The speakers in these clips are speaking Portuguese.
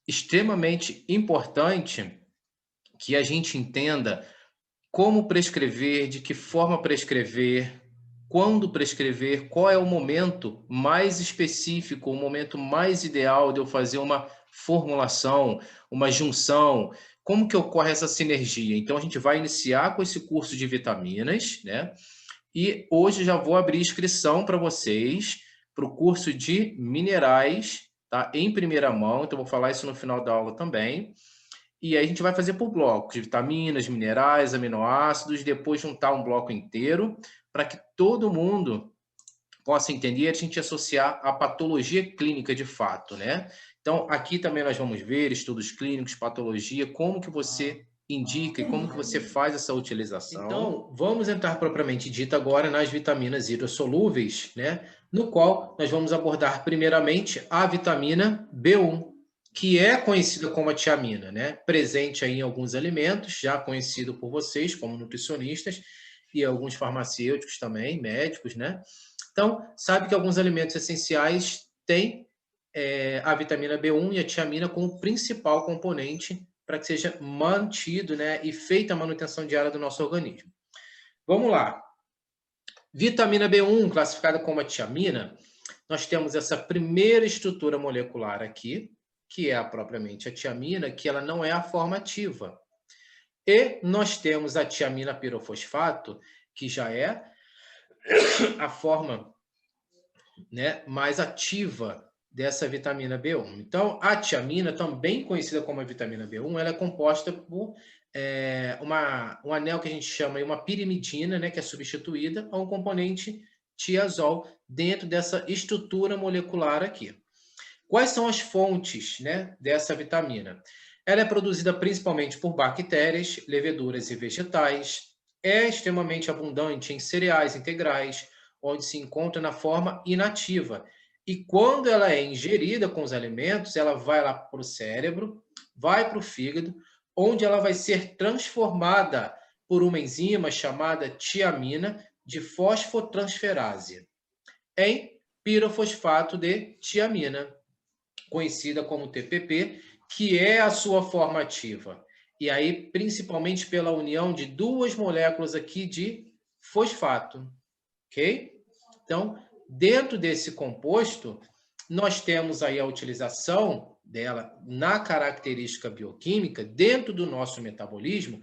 extremamente importante que a gente entenda como prescrever, de que forma prescrever, quando prescrever, qual é o momento mais específico, o momento mais ideal de eu fazer uma formulação, uma junção, como que ocorre essa sinergia? Então, a gente vai iniciar com esse curso de vitaminas, né? E hoje já vou abrir inscrição para vocês para o curso de minerais, tá? Em primeira mão, então vou falar isso no final da aula também. E aí a gente vai fazer por blocos, de vitaminas, minerais, aminoácidos, depois juntar um bloco inteiro para que todo mundo possa entender e a gente associar a patologia clínica de fato, né? Então, aqui também nós vamos ver estudos clínicos, patologia, como que você indica e como que você faz essa utilização. Então, vamos entrar propriamente dito agora nas vitaminas hidrossolúveis, né? No qual nós vamos abordar primeiramente a vitamina B1, que é conhecida como a tiamina, né? Presente aí em alguns alimentos, já conhecido por vocês como nutricionistas e alguns farmacêuticos também, médicos, né? Então, sabe que alguns alimentos essenciais têm a vitamina B1 e a tiamina como principal componente para que seja mantido, né, e feita a manutenção diária do nosso organismo. Vamos lá. Vitamina B1, classificada como a tiamina, nós temos essa primeira estrutura molecular aqui, que é propriamente a tiamina, que ela não é a forma ativa. E nós temos a tiamina pirofosfato, que já é a forma, né, mais ativa dessa vitamina B1. Então, a tiamina, também conhecida como a vitamina B1, ela é composta por um anel que a gente chama de uma pirimidina, né, que é substituída a um componente tiazol dentro dessa estrutura molecular aqui. Quais são as fontes, né, dessa vitamina? Ela é produzida principalmente por bactérias, leveduras e vegetais, é extremamente abundante em cereais integrais, onde se encontra na forma inativa. E quando ela é ingerida com os alimentos, ela vai lá para o cérebro, vai para o fígado, onde ela vai ser transformada por uma enzima chamada tiamina de fosfotransferase em pirofosfato de tiamina, conhecida como TPP, que é a sua forma ativa. E aí, principalmente pela união de duas moléculas aqui de fosfato, ok? Então, dentro desse composto, nós temos aí a utilização dela na característica bioquímica, dentro do nosso metabolismo,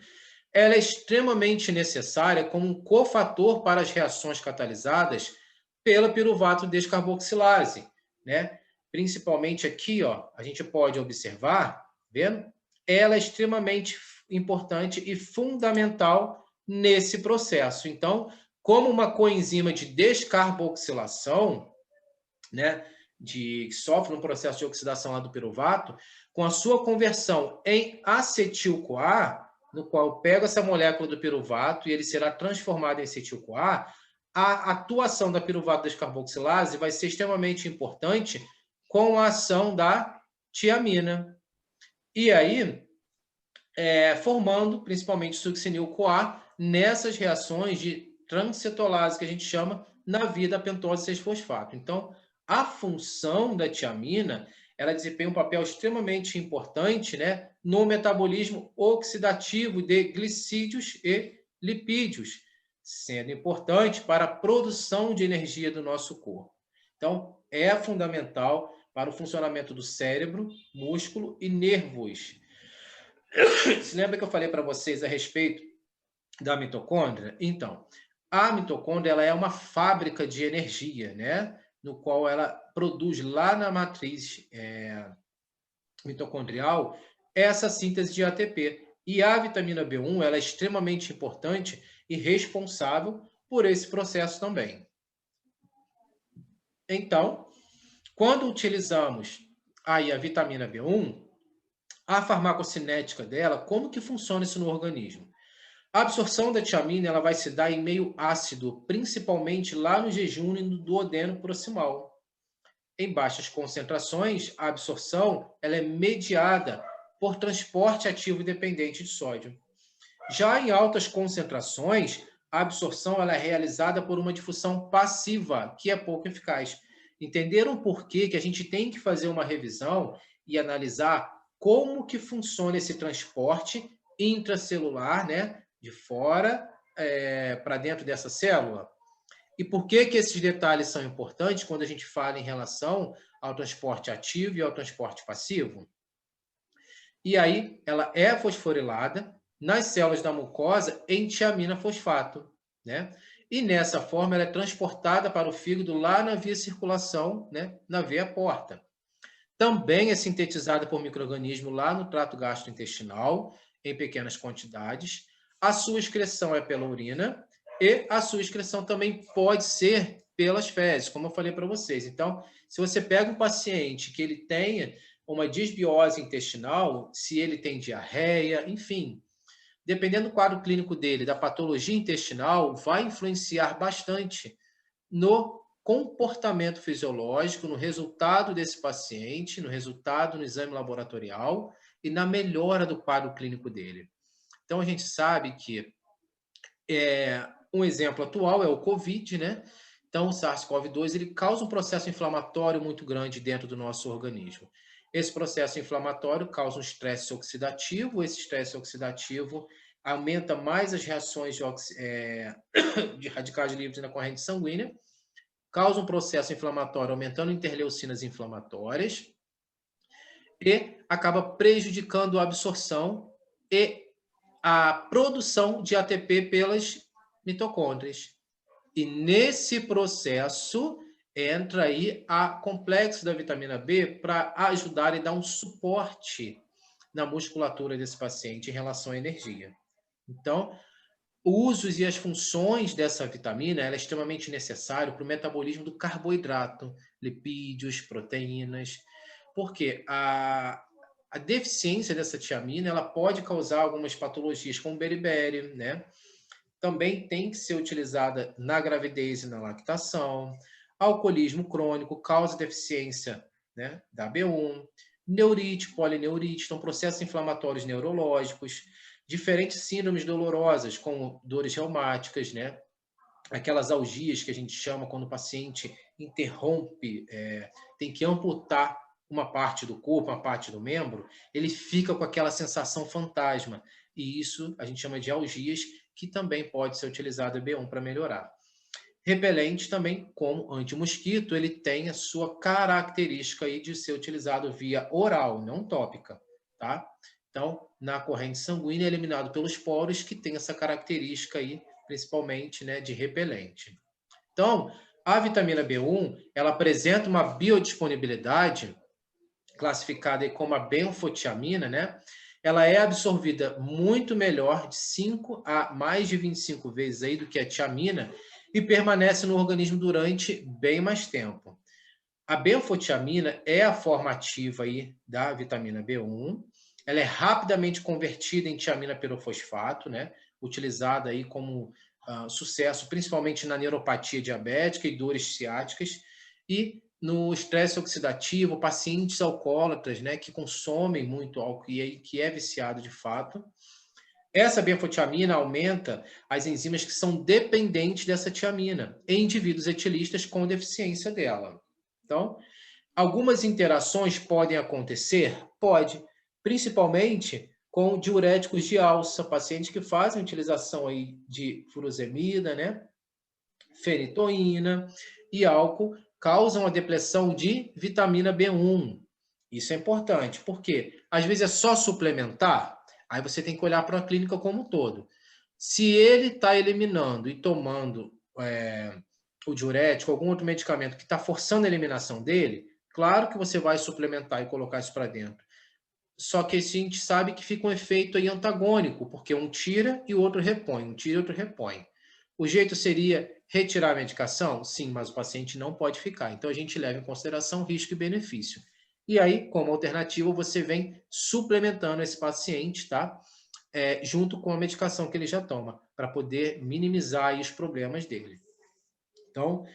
ela é extremamente necessária como um cofator para as reações catalisadas pela piruvato descarboxilase, né? Principalmente aqui, ó, a gente pode observar, vendo? Ela é extremamente importante e fundamental nesse processo. Então, como uma coenzima de descarboxilação, né, que sofre um processo de oxidação lá do piruvato, com a sua conversão em acetil-CoA, no qual pega essa molécula do piruvato e ele será transformado em acetil-CoA, a atuação da piruvato descarboxilase vai ser extremamente importante com a ação da tiamina. E aí, formando principalmente succinil-CoA nessas reações de transcetolase que a gente chama na via da pentose 6-fosfato. Então, a função da tiamina, ela desempenha um papel extremamente importante, né, no metabolismo oxidativo de glicídios e lipídios, sendo importante para a produção de energia do nosso corpo. Então, é fundamental para o funcionamento do cérebro, músculo e nervos. Se lembra que eu falei para vocês a respeito da mitocôndria? Então, a mitocôndria ela é uma fábrica de energia, né? No qual ela produz lá na matriz mitocondrial essa síntese de ATP. E a vitamina B1 ela é extremamente importante e responsável por esse processo também. Então, quando utilizamos aí a vitamina B1, a farmacocinética dela, como que funciona isso no organismo? A absorção da tiamina ela vai se dar em meio ácido, principalmente lá no jejum e no duodeno proximal. Em baixas concentrações, a absorção ela é mediada por transporte ativo dependente de sódio. Já em altas concentrações, a absorção ela é realizada por uma difusão passiva, que é pouco eficaz. Entenderam por que a gente tem que fazer uma revisão e analisar como que funciona esse transporte intracelular, né, de fora para dentro dessa célula. E por que que esses detalhes são importantes quando a gente fala em relação ao transporte ativo e ao transporte passivo? E aí, ela é fosforilada nas células da mucosa em tiamina fosfato, né? E nessa forma ela é transportada para o fígado lá na via circulação, né? Na veia porta. Também é sintetizada por micro-organismo lá no trato gastrointestinal, em pequenas quantidades. A sua excreção é pela urina e a sua excreção também pode ser pelas fezes, como eu falei para vocês. Então, se você pega um paciente que ele tenha uma disbiose intestinal, se ele tem diarreia, enfim, dependendo do quadro clínico dele, da patologia intestinal, vai influenciar bastante no comportamento fisiológico, no resultado desse paciente, no resultado no exame laboratorial e na melhora do quadro clínico dele. Então, a gente sabe que um exemplo atual é o COVID, né? Então, o SARS-CoV-2 ele causa um processo inflamatório muito grande dentro do nosso organismo. Esse processo inflamatório causa um estresse oxidativo, esse estresse oxidativo aumenta mais as reações de radicais livres na corrente sanguínea, causa um processo inflamatório aumentando interleucinas inflamatórias e acaba prejudicando a absorção e a produção de ATP pelas mitocôndrias. E nesse processo entra aí a complexo da vitamina B para ajudar e dar um suporte na musculatura desse paciente em relação à energia. Então, usos e as funções dessa vitamina ela é extremamente necessário para o metabolismo do carboidrato, lipídios, proteínas, porque a deficiência dessa tiamina ela pode causar algumas patologias como beriberi, né? Também tem que ser utilizada na gravidez e na lactação. Alcoolismo crônico causa deficiência, né, da B1, neurite, polineurite, então processos inflamatórios neurológicos, diferentes síndromes dolorosas, como dores reumáticas, né? Aquelas algias que a gente chama quando o paciente interrompe, tem que amputar uma parte do corpo, uma parte do membro, ele fica com aquela sensação fantasma. E isso a gente chama de algias, que também pode ser utilizado a B1 para melhorar. Repelente também, como antimosquito, ele tem a sua característica aí de ser utilizado via oral, não tópica, tá? Então, na corrente sanguínea é eliminado pelos poros que tem essa característica aí, principalmente, né, de repelente. Então, a vitamina B1, ela apresenta uma biodisponibilidade classificada aí como a benfotiamina, né? Ela é absorvida muito melhor, de 5 a mais de 25 vezes aí do que a tiamina, e permanece no organismo durante bem mais tempo. A benfotiamina é a forma ativa aí da vitamina B1. Ela é rapidamente convertida em tiamina pirofosfato, né? Utilizada aí como sucesso, principalmente na neuropatia diabética e dores ciáticas, e no estresse oxidativo, pacientes alcoólatras, né, que consomem muito álcool e que é viciado de fato. Essa benfotiamina aumenta as enzimas que são dependentes dessa tiamina em indivíduos etilistas com deficiência dela. Então, algumas interações podem acontecer? Pode, principalmente com diuréticos de alça, pacientes que fazem utilização aí de furosemida, né, feritoína e álcool, causam a depressão de vitamina B1. Isso é importante, porque às vezes é só suplementar, aí você tem que olhar para a clínica como um todo. Se ele está eliminando e tomando o diurético, algum outro medicamento que está forçando a eliminação dele, claro que você vai suplementar e colocar isso para dentro. Só que a gente sabe que fica um efeito aí antagônico, porque um tira e o outro repõe, um tira e o outro repõe. O jeito seria retirar a medicação? Sim, mas o paciente não pode ficar. Então a gente leva em consideração risco e benefício. E aí, como alternativa, você vem suplementando esse paciente, tá? Junto com a medicação que ele já toma, para poder minimizar aí os problemas dele. Então,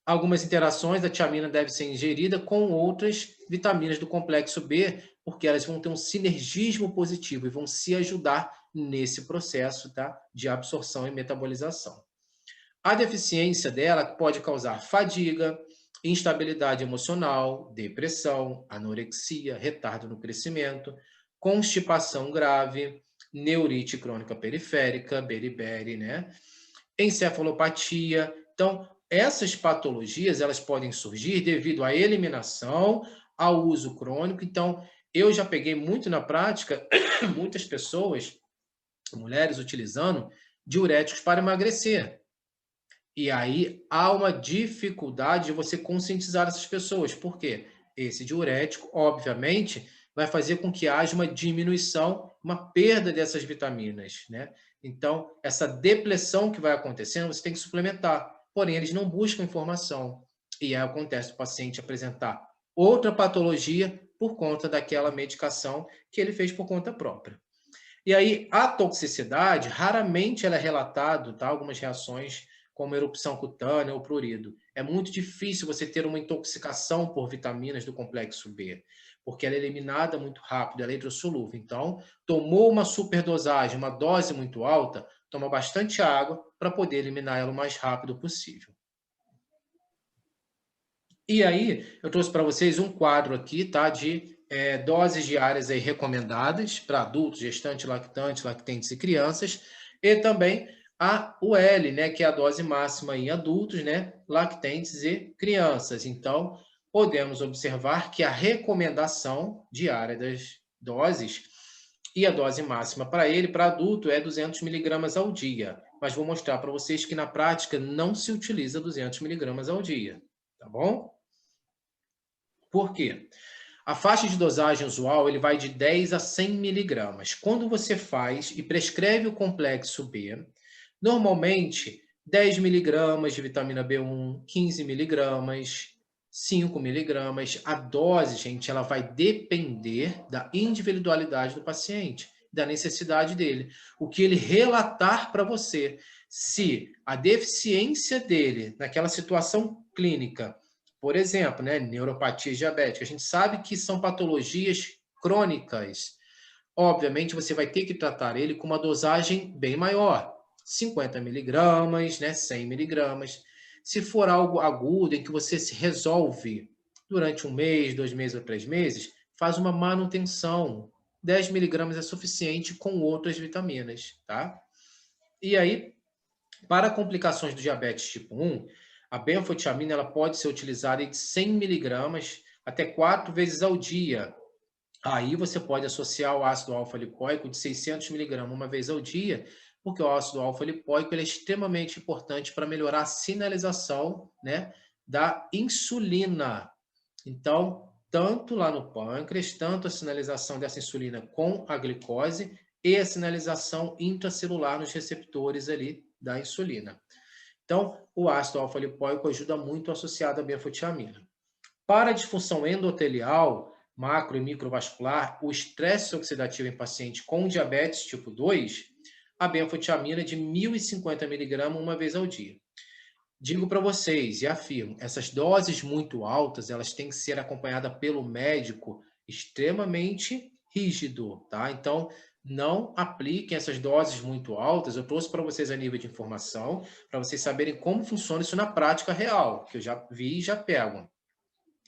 algumas interações da tiamina devem ser ingerida com outras vitaminas do complexo B, porque elas vão ter um sinergismo positivo e vão se ajudar nesse processo, tá, de absorção e metabolização. A deficiência dela pode causar fadiga, instabilidade emocional, depressão, anorexia, retardo no crescimento, constipação grave, neurite crônica periférica, beriberi, né? Encefalopatia. Então, essas patologias, elas podem surgir devido à eliminação, ao uso crônico. Então, eu já peguei muito na prática muitas pessoas, mulheres, utilizando diuréticos para emagrecer. E aí há uma dificuldade de você conscientizar essas pessoas. Por quê? Esse diurético, obviamente, vai fazer com que haja uma diminuição, uma perda dessas vitaminas, né? Então, essa depressão que vai acontecendo, você tem que suplementar. Porém, eles não buscam informação. E aí acontece o paciente apresentar outra patologia por conta daquela medicação que ele fez por conta própria. E aí, a toxicidade, raramente ela é relatada, tá? Algumas reações, como erupção cutânea ou prurido. É muito difícil você ter uma intoxicação por vitaminas do complexo B, porque ela é eliminada muito rápido, ela é hidrossolúvel. Então, tomou uma superdosagem, uma dose muito alta, toma bastante água para poder eliminar ela o mais rápido possível. E aí, eu trouxe para vocês um quadro aqui, tá? De doses diárias aí recomendadas para adultos, gestantes, lactantes, lactentes e crianças. E também a UL, né? Que é a dose máxima em adultos, né? Lactentes e crianças. Então, podemos observar que a recomendação diária das doses e a dose máxima para ele, para adulto, é 200 miligramas ao dia. Mas vou mostrar para vocês que na prática não se utiliza 200 miligramas ao dia, tá bom? Por quê? A faixa de dosagem usual ele vai de 10 a 100 miligramas. Quando você faz e prescreve o complexo B, normalmente 10 miligramas de vitamina B1, 15 miligramas, 5 miligramas. A dose, gente, ela vai depender da individualidade do paciente, da necessidade dele. O que ele relatar para você. Se a deficiência dele naquela situação clínica, por exemplo, né, neuropatia diabética, a gente sabe que são patologias crônicas. Obviamente, você vai ter que tratar ele com uma dosagem bem maior, 50 miligramas, né, 100 miligramas. Se for algo agudo, em que você se resolve durante um mês, 2 meses ou 3 meses, faz uma manutenção. 10 miligramas é suficiente com outras vitaminas, tá? E aí, para complicações do diabetes tipo 1, a benfotiamina ela pode ser utilizada de 100 miligramas até 4 vezes ao dia. Aí você pode associar o ácido alfa-lipoico de 600 miligramas uma vez ao dia, porque o ácido alfa-lipoico ele é extremamente importante para melhorar a sinalização, né, da insulina. Então, tanto lá no pâncreas, tanto a sinalização dessa insulina com a glicose e a sinalização intracelular nos receptores ali da insulina. Então, o ácido alfa-lipoico ajuda muito associado à benfotiamina. Para a disfunção endotelial, macro e microvascular, o estresse oxidativo em paciente com diabetes tipo 2, a benfotiamina é de 1.050 miligramas uma vez ao dia. Digo para vocês e afirmo, essas doses muito altas, elas têm que ser acompanhadas pelo médico extremamente rígido, tá? Então, não apliquem essas doses muito altas. Eu trouxe para vocês a nível de informação, para vocês saberem como funciona isso na prática real, que eu já vi e já pego.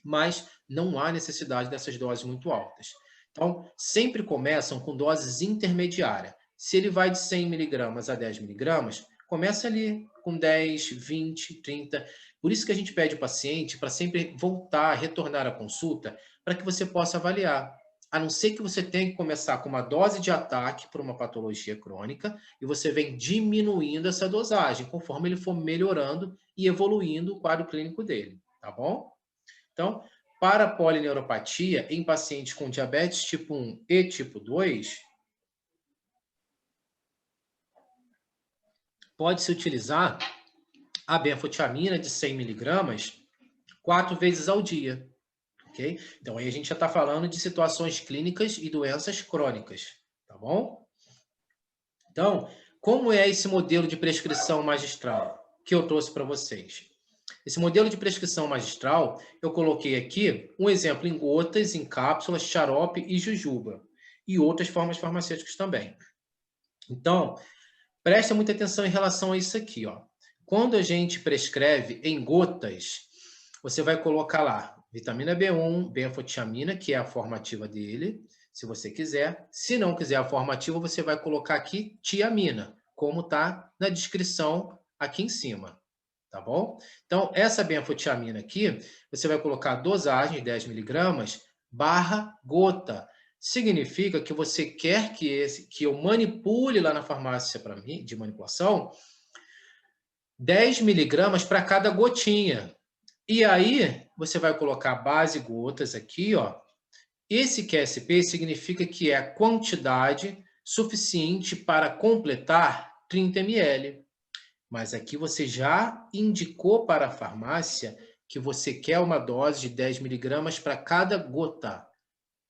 Mas não há necessidade dessas doses muito altas. Então, sempre começam com doses intermediárias. Se ele vai de 100 miligramas a 10 miligramas, começa ali com 10, 20, 30. Por isso que a gente pede ao paciente para sempre voltar, retornar à consulta, para que você possa avaliar. A não ser que você tenha que começar com uma dose de ataque para uma patologia crônica e você vem diminuindo essa dosagem conforme ele for melhorando e evoluindo o quadro clínico dele, tá bom? Então, para a polineuropatia em pacientes com diabetes tipo 1 e tipo 2, pode-se utilizar a benfotiamina de 100 miligramas 4 vezes ao dia, ok? Então, aí a gente já está falando de situações clínicas e doenças crônicas, tá bom? Então, como é esse modelo de prescrição magistral que eu trouxe para vocês? Esse modelo de prescrição magistral, eu coloquei aqui um exemplo em gotas, em cápsulas, xarope e jujuba. E outras formas farmacêuticas também. Então, preste muita atenção em relação a isso aqui, ó. Quando a gente prescreve em gotas, você vai colocar lá vitamina B1, benfotiamina, que é a forma ativa dele, se você quiser. Se não quiser a forma ativa, você vai colocar aqui tiamina, como está na descrição aqui em cima, tá bom? Então, essa benfotiamina aqui, você vai colocar a dosagem, 10 miligramas, barra gota. Significa que você quer que eu manipule lá na farmácia para mim, de manipulação, 10 miligramas para cada gotinha. E aí, você vai colocar base gotas aqui, ó. Esse QSP significa que é a quantidade suficiente para completar 30 ml. Mas aqui você já indicou para a farmácia que você quer uma dose de 10 miligramas para cada gota.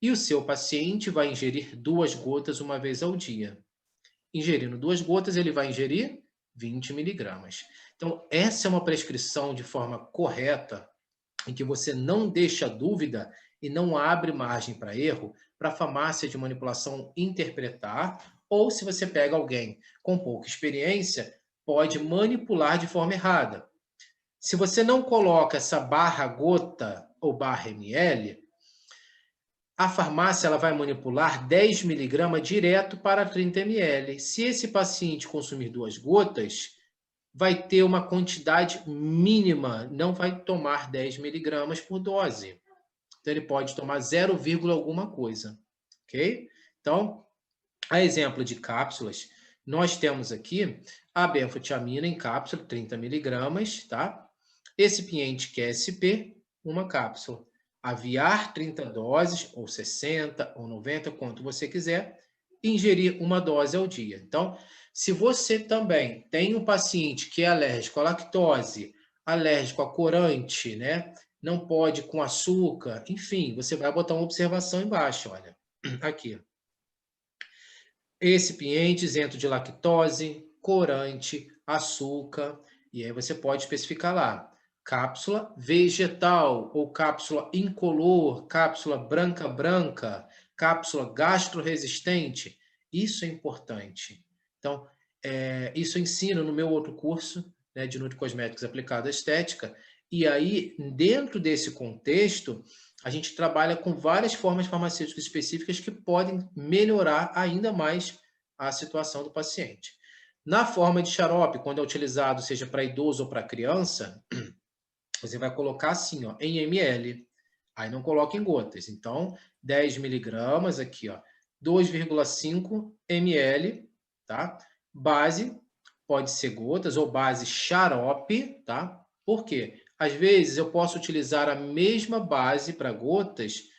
E o seu paciente vai ingerir 2 gotas uma vez ao dia. Ingerindo 2 gotas, ele vai ingerir 20 miligramas. Então, essa é uma prescrição de forma correta, em que você não deixa dúvida e não abre margem para erro para a farmácia de manipulação interpretar, ou se você pega alguém com pouca experiência, pode manipular de forma errada. Se você não coloca essa barra gota ou barra ml, a farmácia ela vai manipular 10 miligramas direto para 30 ml. Se esse paciente consumir 2 gotas, vai ter uma quantidade mínima, não vai tomar 10 miligramas por dose. Então, ele pode tomar 0, alguma coisa, ok? Então, a exemplo de cápsulas, nós temos aqui a benfotiamina em cápsula, 30 miligramas, tá? Esse piente QSP, uma cápsula. Aviar 30 doses, ou 60, ou 90, quanto você quiser, ingerir uma dose ao dia. Então, se você também tem um paciente que é alérgico à lactose, alérgico a corante, né? Não pode com açúcar, enfim, você vai botar uma observação embaixo, olha, aqui. Esse piente isento de lactose, corante, açúcar, e aí você pode especificar lá, cápsula vegetal ou cápsula incolor, cápsula branca, cápsula gastroresistente. Isso é importante. Então, isso eu ensino no meu outro curso, né, de nutricosméticos aplicado à estética, e aí, dentro desse contexto, a gente trabalha com várias formas farmacêuticas específicas que podem melhorar ainda mais a situação do paciente. Na forma de xarope, quando é utilizado, seja para idoso ou para criança, você vai colocar assim, ó, em ml. Aí não coloca em gotas. Então, 10 miligramas aqui, ó, 2,5 ml, tá? Base, pode ser gotas ou base xarope, tá? Por quê? Às vezes eu posso utilizar a mesma base para gotas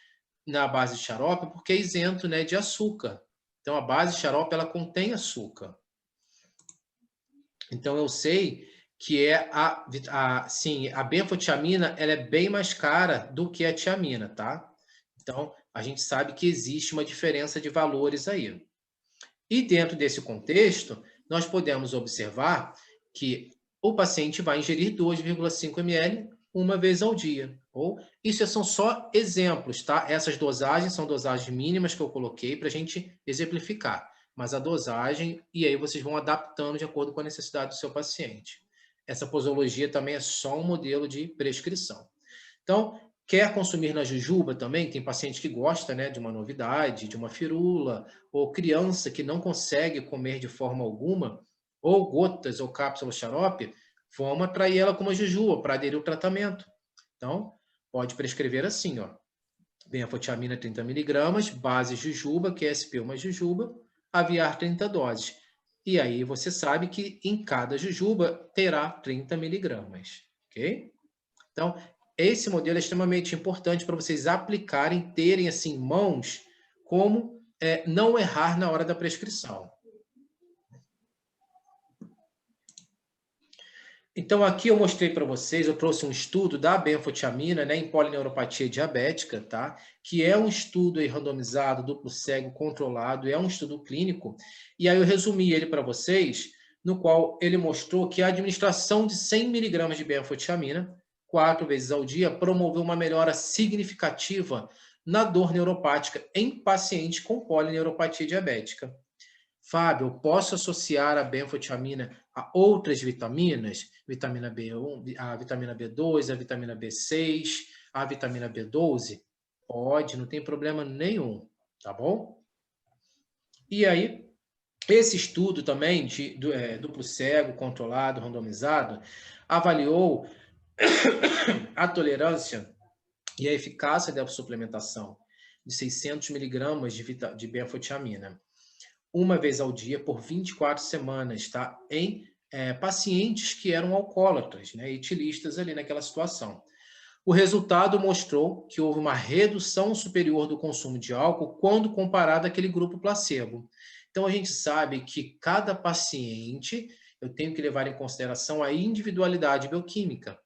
na base de xarope porque é isento, né, de açúcar. Então, a base xarope, ela contém açúcar. Então, eu sei que é sim, a benfotiamina, ela é bem mais cara do que a tiamina, tá? Então, a gente sabe que existe uma diferença de valores aí. E dentro desse contexto, nós podemos observar que o paciente vai ingerir 2,5 ml uma vez ao dia. Ou isso são só exemplos, tá? Essas dosagens são dosagens mínimas que eu coloquei para a gente exemplificar. Mas a dosagem, e aí vocês vão adaptando de acordo com a necessidade do seu paciente. Essa posologia também é só um modelo de prescrição. Então, quer consumir na jujuba também? Tem paciente que gosta, né, de uma novidade, de uma firula, ou criança que não consegue comer de forma alguma, ou gotas ou cápsula xarope, vamos atrair ela com uma jujuba para aderir ao tratamento. Então, pode prescrever assim, ó, benfotiamina 30 miligramas, base jujuba, QSP uma jujuba, aviar 30 doses. E aí você sabe que em cada jujuba terá 30 miligramas, ok? Então, esse modelo é extremamente importante para vocês aplicarem, terem assim em mãos como não errar na hora da prescrição. Então, aqui eu mostrei para vocês, eu trouxe um estudo da benfotiamina, né, em polineuropatia diabética, tá? Que é um estudo aí randomizado, duplo cego, controlado, é um estudo clínico. E aí eu resumi ele para vocês, no qual ele mostrou que a administração de 100 miligramas de benfotiamina 4 vezes ao dia promoveu uma melhora significativa na dor neuropática em pacientes com polineuropatia diabética. Fábio, eu posso associar a benfotiamina a outras vitaminas? Vitamina B1, a vitamina B2, a vitamina B6, a vitamina B12? Pode, não tem problema nenhum. tá bom? E aí, esse estudo também de duplo cego, controlado, randomizado, avaliou a tolerância e a eficácia da suplementação de 600 miligramas de benfotiamina, uma vez ao dia por 24 semanas, tá? Em pacientes que eram alcoólatras, né, etilistas ali naquela situação. O resultado mostrou que houve uma redução superior do consumo de álcool quando comparado àquele grupo placebo. Então, a gente sabe que cada paciente, eu tenho que levar em consideração a individualidade bioquímica.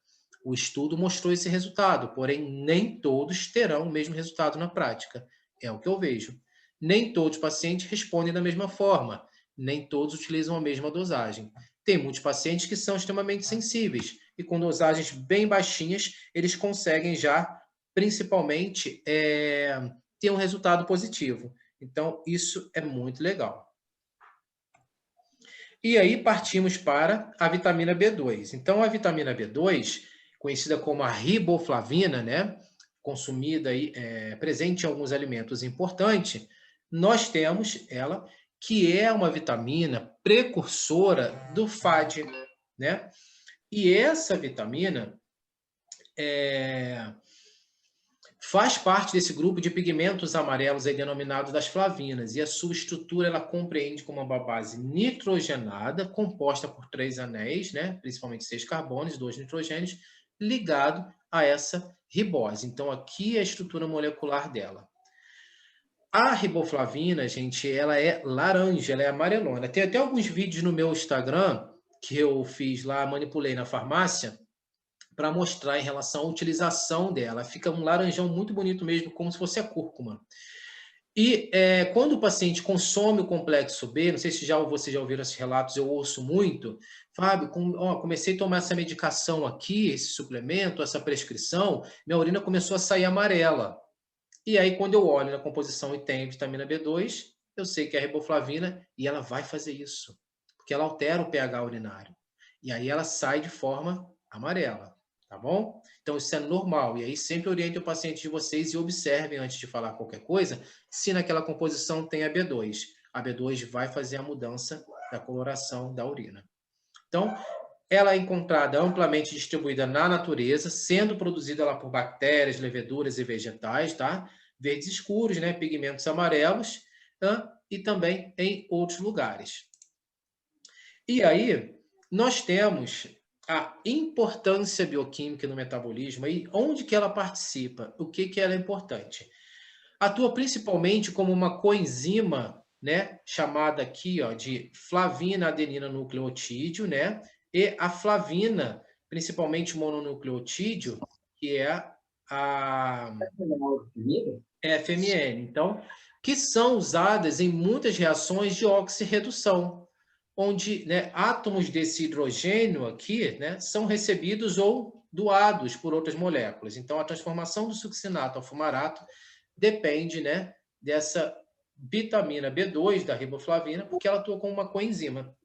O estudo mostrou esse resultado, porém, nem todos terão o mesmo resultado na prática. É o que eu vejo. Nem todos os pacientes respondem da mesma forma, nem todos utilizam a mesma dosagem. Tem muitos pacientes que são extremamente sensíveis e com dosagens bem baixinhas, eles conseguem já, principalmente, ter um resultado positivo. Então, isso é muito legal. E aí partimos para a vitamina B2. Então, a vitamina B2, conhecida como a riboflavina, né, consumida e presente em alguns alimentos importantes, nós temos ela, que é uma vitamina precursora do FAD, né? E essa vitamina faz parte desse grupo de pigmentos amarelos aí denominados das flavinas, e a sua estrutura ela compreende como uma base nitrogenada, composta por 3 anéis, né, principalmente 6 carbonos e 2 nitrogênios, ligado a essa ribose. Então, aqui é a estrutura molecular dela. A riboflavina, gente, ela é laranja, ela é amarelona. Tem até alguns vídeos no meu Instagram que eu fiz lá, manipulei na farmácia, para mostrar em relação à utilização dela. Fica um laranjão muito bonito mesmo, como se fosse a cúrcuma. E quando o paciente consome o complexo B, não sei se vocês já ouviram esses relatos, eu ouço muito, Fábio, comecei a tomar essa medicação aqui, esse suplemento, essa prescrição, minha urina começou a sair amarela. E aí, quando eu olho na composição e tem vitamina B2, eu sei que é a riboflavina e ela vai fazer isso, porque ela altera o pH urinário. E aí ela sai de forma amarela. Tá bom? Então, isso é normal. E aí, sempre oriente o paciente de vocês e observem antes de falar qualquer coisa, se naquela composição tem a B2. A B2 vai fazer a mudança da coloração da urina. Então, ela é encontrada amplamente distribuída na natureza, sendo produzida lá por bactérias, leveduras e vegetais, tá? Verdes escuros, né? Pigmentos amarelos, tá? E também em outros lugares. E aí, nós temos a importância bioquímica no metabolismo e onde que ela participa, o que que ela é importante. Atua principalmente como uma coenzima, né, chamada aqui, ó, de flavina adenina nucleotídeo, né, e a flavina, principalmente mononucleotídeo, que é a FMN. Então, que são usadas em muitas reações de oxirredução, onde, né, átomos desse hidrogênio aqui, né, são recebidos ou doados por outras moléculas. Então, a transformação do succinato ao fumarato depende, né, dessa vitamina B2 da riboflavina, porque ela atua como uma coenzima,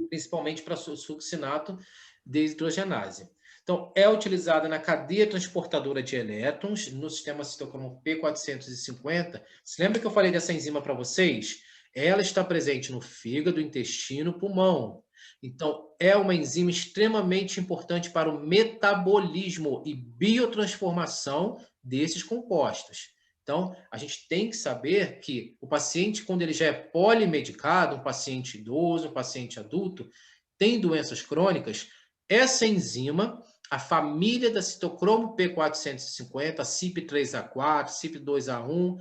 principalmente para succinato deshidrogenase. Então, é utilizada na cadeia transportadora de elétrons no sistema citocromo P450. Você lembra que eu falei dessa enzima para vocês? Ela está presente no fígado, intestino, pulmão. Então, é uma enzima extremamente importante para o metabolismo e biotransformação desses compostos. Então, a gente tem que saber que o paciente, quando ele já é polimedicado, um paciente idoso, um paciente adulto, tem doenças crônicas, essa enzima, a família da citocromo P450, CYP3A4, CYP2A1,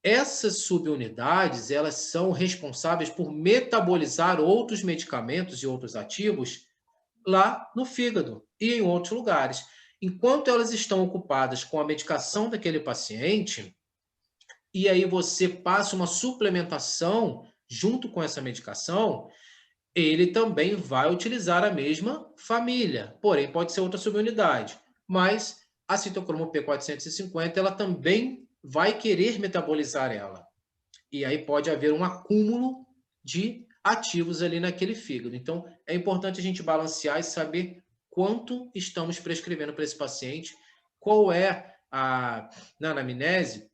essas subunidades, elas são responsáveis por metabolizar outros medicamentos e outros ativos lá no fígado e em outros lugares. Enquanto elas estão ocupadas com a medicação daquele paciente, e aí você passa uma suplementação junto com essa medicação, ele também vai utilizar a mesma família, porém pode ser outra subunidade. Mas a citocromo P450, ela também vai querer metabolizar ela. E aí pode haver um acúmulo de ativos ali naquele fígado. Então, é importante a gente balancear e saber quanto estamos prescrevendo para esse paciente, qual é na anamnese,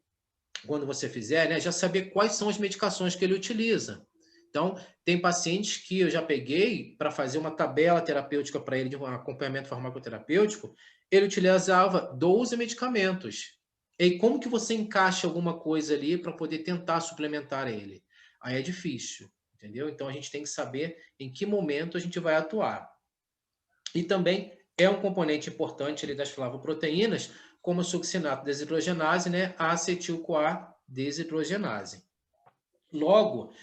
quando você fizer, né, já saber quais são as medicações que ele utiliza. Então, tem pacientes que eu já peguei para fazer uma tabela terapêutica para ele de um acompanhamento farmacoterapêutico, ele utilizava 12 medicamentos. E como que você encaixa alguma coisa ali para poder tentar suplementar ele? Aí é difícil, entendeu? Então a gente tem que saber em que momento a gente vai atuar. E também é um componente importante ali das flavoproteínas, como a succinato desidrogenase, né, a acetil-CoA desidrogenase. Logo,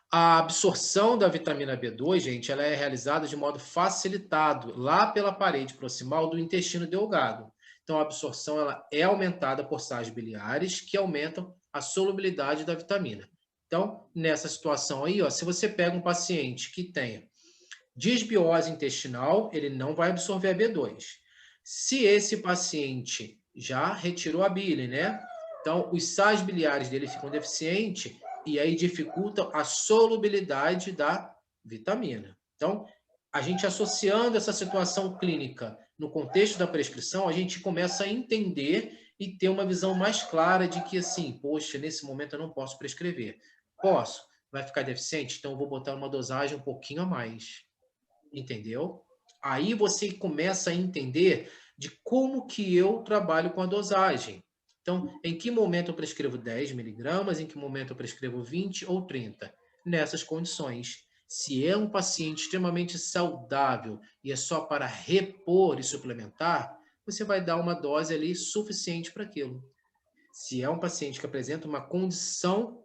a absorção da vitamina B2, gente, ela é realizada de modo facilitado lá pela parede proximal do intestino delgado. Então, a absorção ela é aumentada por sais biliares que aumentam a solubilidade da vitamina. Então, nessa situação aí, ó, se você pega um paciente que tenha disbiose intestinal, ele não vai absorver a B2. Se esse paciente já retirou a bile, né? Então, os sais biliares dele ficam deficientes e aí dificultam a solubilidade da vitamina. Então, a gente associando essa situação clínica no contexto da prescrição, a gente começa a entender e ter uma visão mais clara de que, assim, poxa, nesse momento eu não posso prescrever. Posso? Vai ficar deficiente? Então eu vou botar uma dosagem um pouquinho a mais. Entendeu? Aí você começa a entender de como que eu trabalho com a dosagem. Então, em que momento eu prescrevo 10 miligramas, em que momento eu prescrevo 20 ou 30? Nessas condições. Se é um paciente extremamente saudável e é só para repor e suplementar, você vai dar uma dose ali suficiente para aquilo. Se é um paciente que apresenta uma condição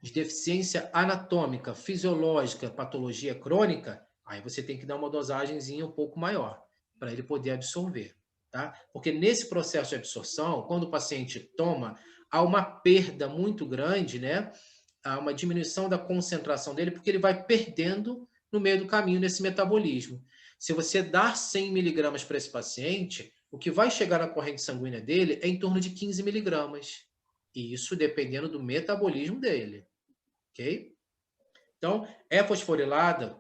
de deficiência anatômica, fisiológica, patologia crônica, aí você tem que dar uma dosagemzinha um pouco maior para ele poder absorver, tá? Porque nesse processo de absorção, quando o paciente toma, há uma perda muito grande, né? Há uma diminuição da concentração dele, porque ele vai perdendo no meio do caminho nesse metabolismo. Se você dar 100 miligramas para esse paciente, o que vai chegar na corrente sanguínea dele é em torno de 15 miligramas. E isso dependendo do metabolismo dele. Ok? Então, é fosforilada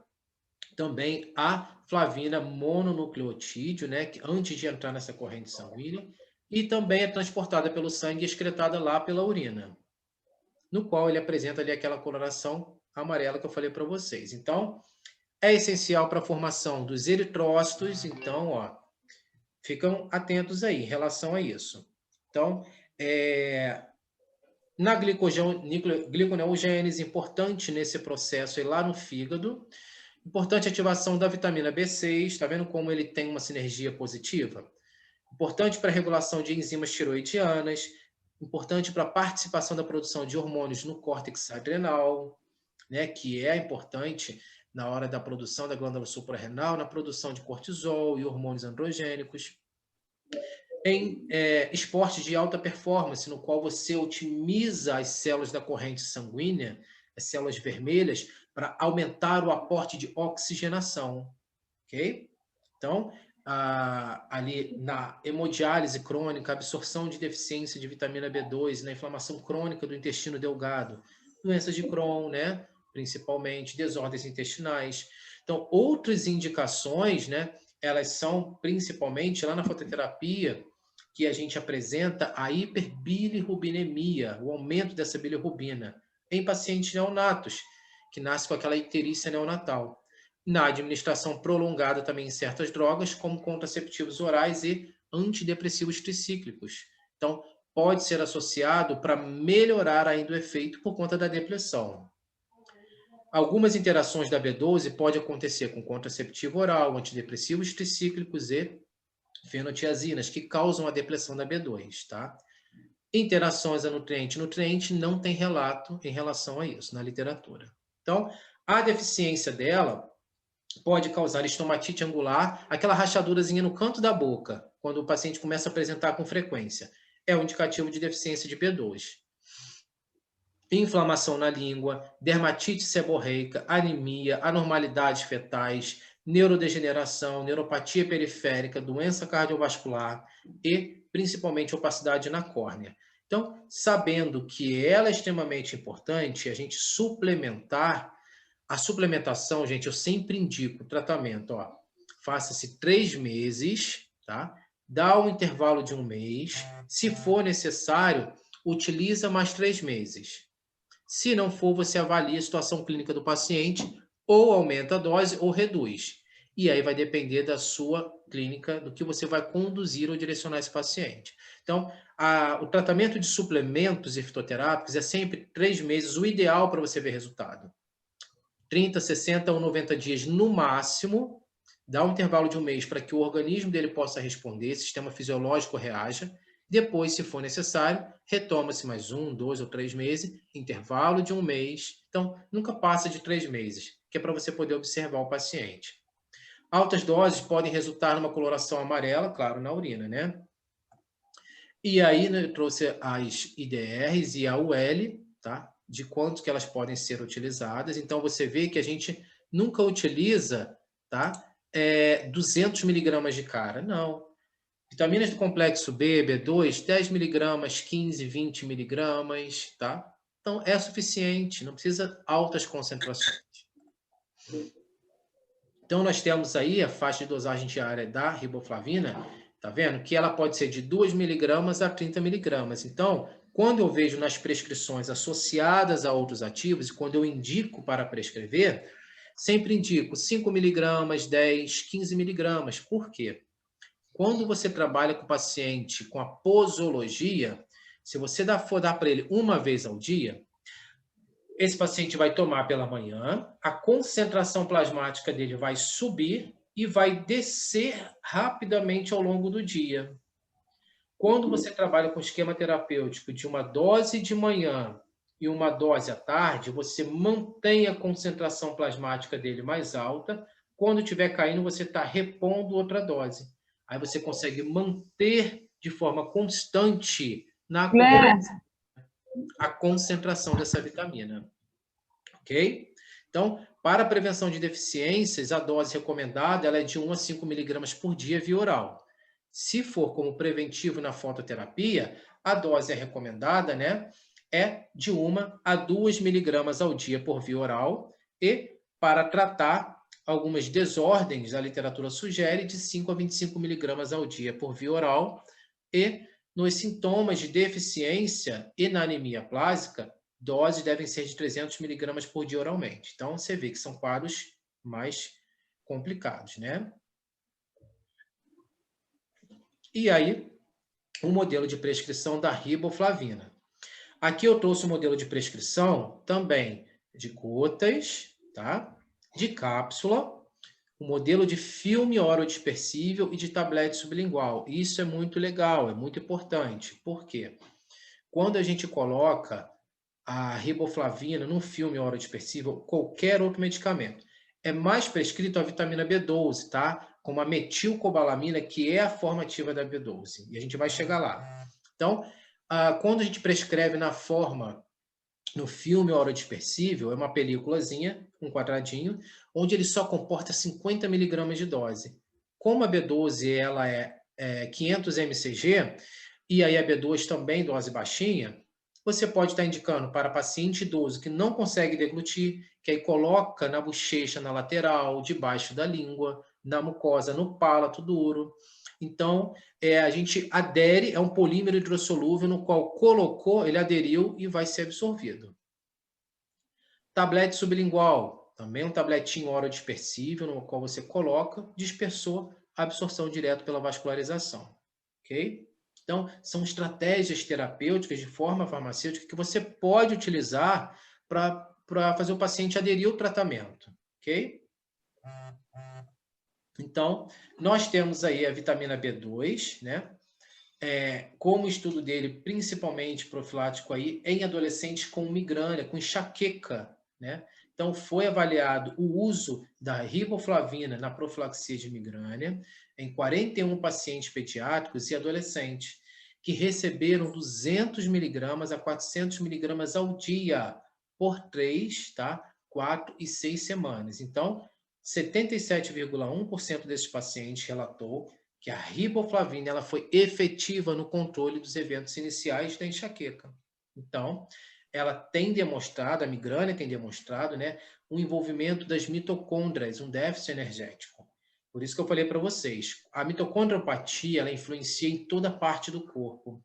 também a flavina mononucleotídeo, né, que antes de entrar nessa corrente sanguínea, e também é transportada pelo sangue e excretada lá pela urina, no qual ele apresenta ali aquela coloração amarela que eu falei para vocês. Então, é essencial para a formação dos eritrócitos, então, ó, ficam atentos aí em relação a isso. Então, na gliconeogênese, importante nesse processo, é lá no fígado. Importante a ativação da vitamina B6, está vendo como ele tem uma sinergia positiva? Importante para a regulação de enzimas tiroidianas, importante para a participação da produção de hormônios no córtex adrenal, né, que é importante na hora da produção da glândula suprarrenal, na produção de cortisol e hormônios androgênicos. Em esportes de alta performance, no qual você otimiza as células da corrente sanguínea, as células vermelhas, para aumentar o aporte de oxigenação, ok? Então, ali na hemodiálise crônica, absorção de deficiência de vitamina B2, na inflamação crônica do intestino delgado, doenças de Crohn, né? Principalmente, desordens intestinais. Então, outras indicações, né? Elas são principalmente lá na fototerapia, que a gente apresenta a hiperbilirrubinemia, o aumento dessa bilirrubina, em pacientes neonatos, que nascem com aquela icterícia neonatal. Na administração prolongada também em certas drogas, como contraceptivos orais e antidepressivos tricíclicos. Então, pode ser associado para melhorar ainda o efeito por conta da depressão. Algumas interações da B12 podem acontecer com contraceptivo oral, antidepressivos tricíclicos e fenotiazinas, que causam a depressão da B2, tá? Interações a nutriente-nutriente não tem relato em relação a isso na literatura. Então, a deficiência dela pode causar estomatite angular, aquela rachadurazinha no canto da boca, quando o paciente começa a apresentar com frequência. É um indicativo de deficiência de B2. Inflamação na língua, dermatite seborreica, anemia, anormalidades fetais, neurodegeneração, neuropatia periférica, doença cardiovascular e, principalmente, opacidade na córnea. Então, sabendo que ela é extremamente importante, a gente suplementar, a suplementação, gente, eu sempre indico o tratamento, ó, faça-se 3 meses, tá? Dá um intervalo de 1 mês. Se for necessário, utiliza mais 3 meses. Se não for, você avalia a situação clínica do paciente, ou aumenta a dose ou reduz. E aí vai depender da sua clínica, do que você vai conduzir ou direcionar esse paciente. Então, o tratamento de suplementos e fitoterápicos é sempre 3 meses, o ideal para você ver resultado. 30, 60 ou 90 dias no máximo, dá um intervalo de um mês para que o organismo dele possa responder, o sistema fisiológico reaja. Depois, se for necessário, retoma-se mais 1, 2 ou 3 meses, intervalo de um mês. Então, nunca passa de 3 meses, que é para você poder observar o paciente. Altas doses podem resultar numa coloração amarela, claro, na urina, né? E aí, né, eu trouxe as IDRs e a UL, tá? De quanto que elas podem ser utilizadas. Então, você vê que a gente nunca utiliza, tá? 200 miligramas de cara. Não. Vitaminas do complexo B, B2, 10 miligramas, 15, 20 miligramas, tá? Então, é suficiente, não precisa altas concentrações. Então, nós temos aí a faixa de dosagem diária da riboflavina, tá vendo? Que ela pode ser de 2 miligramas a 30 miligramas. Então, quando eu vejo nas prescrições associadas a outros ativos, e quando eu indico para prescrever, sempre indico 5 miligramas, 10, 15 miligramas. Por quê? Quando você trabalha com o paciente com a posologia, se você for dar para ele uma vez ao dia, esse paciente vai tomar pela manhã, a concentração plasmática dele vai subir e vai descer rapidamente ao longo do dia. Quando você trabalha com esquema terapêutico de uma dose de manhã e uma dose à tarde, você mantém a concentração plasmática dele mais alta. Quando estiver caindo, você está repondo outra dose. Aí você consegue manter de forma constante na a concentração dessa vitamina. Ok? Então, para a prevenção de deficiências, a dose recomendada ela é de 1 a 5 miligramas por dia via oral. Se for como preventivo na fototerapia, a dose recomendada, né, é de 1 a 2 miligramas ao dia por via oral e para tratar algumas desordens, a literatura sugere de 5 a 25 miligramas ao dia por via oral e nos sintomas de deficiência e na anemia plásica, doses devem ser de 300 miligramas por dia oralmente. Então, você vê que são quadros mais complicados, né? E aí, o modelo de prescrição da riboflavina. Aqui eu trouxe o modelo de prescrição também de gotas, tá? De cápsula, o modelo de filme orodispersível e de tablete sublingual. Isso é muito legal, é muito importante. Por quê? Quando a gente coloca a riboflavina num filme orodispersível, qualquer outro medicamento, é mais prescrito a vitamina B12, tá? Como a metilcobalamina, que é a forma ativa da B12. E a gente vai chegar lá. Então, quando a gente prescreve na forma, no filme orodispersível, é uma películazinha, um quadradinho, onde ele só comporta 50 miligramas de dose. Como a B12 ela é 500 mcg, e aí a B2 também, dose baixinha, você pode estar indicando para paciente idoso que não consegue deglutir, que aí coloca na bochecha, na lateral, debaixo da língua, na mucosa, no palato duro. Então, a gente adere, é um polímero hidrossolúvel no qual colocou, ele aderiu e vai ser absorvido. Tablete sublingual, também um tabletinho orodispersível, no qual você coloca, dispersou, absorção direto pela vascularização. Ok? Então, são estratégias terapêuticas de forma farmacêutica que você pode utilizar para fazer o paciente aderir ao tratamento. Ok? Então, nós temos aí a vitamina B2, né? Como o estudo dele, principalmente profilático aí, em adolescentes com migrânia, com enxaqueca, né? Então, foi avaliado o uso da riboflavina na profilaxia de migrânia em 41 pacientes pediátricos e adolescentes que receberam 200 miligramas a 400 miligramas ao dia por 3, tá? 4 e 6 semanas. Então, 77,1% desses pacientes relatou que a riboflavina ela foi efetiva no controle dos eventos iniciais da enxaqueca. Então, ela tem demonstrado, a migrânia tem demonstrado, né, um envolvimento das mitocôndrias, um déficit energético. Por isso que eu falei para vocês, a mitocondriopatia ela influencia em toda parte do corpo.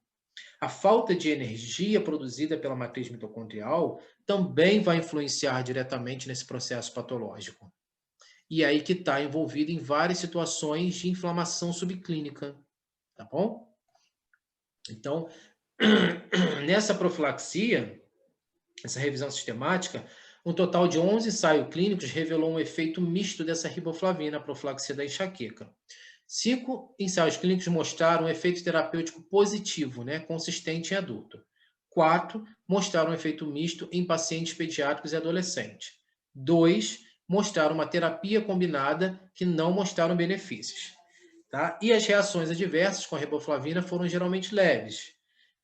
A falta de energia produzida pela matriz mitocondrial também vai influenciar diretamente nesse processo patológico. E aí que está envolvido em várias situações de inflamação subclínica, tá bom? Então, nessa profilaxia, essa revisão sistemática, um total de 11 ensaios clínicos revelou um efeito misto dessa riboflavina, a profilaxia da enxaqueca. 5 ensaios clínicos mostraram um efeito terapêutico positivo, né, consistente em adulto. 4 mostraram um efeito misto em pacientes pediátricos e adolescentes. 2 mostraram uma terapia combinada que não mostraram benefícios. Tá? E as reações adversas com a riboflavina foram geralmente leves.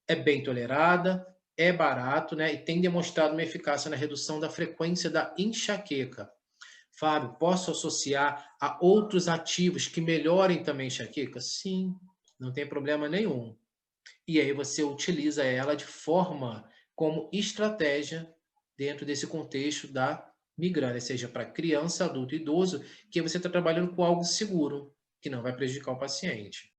É bem tolerada, é barato, né? E tem demonstrado uma eficácia na redução da frequência da enxaqueca. Fábio, posso associar a outros ativos que melhorem também a enxaqueca? Sim, não tem problema nenhum. E aí você utiliza ela de forma como estratégia dentro desse contexto da migrânia, seja para criança, adulto, idoso, que você está trabalhando com algo seguro, que não vai prejudicar o paciente.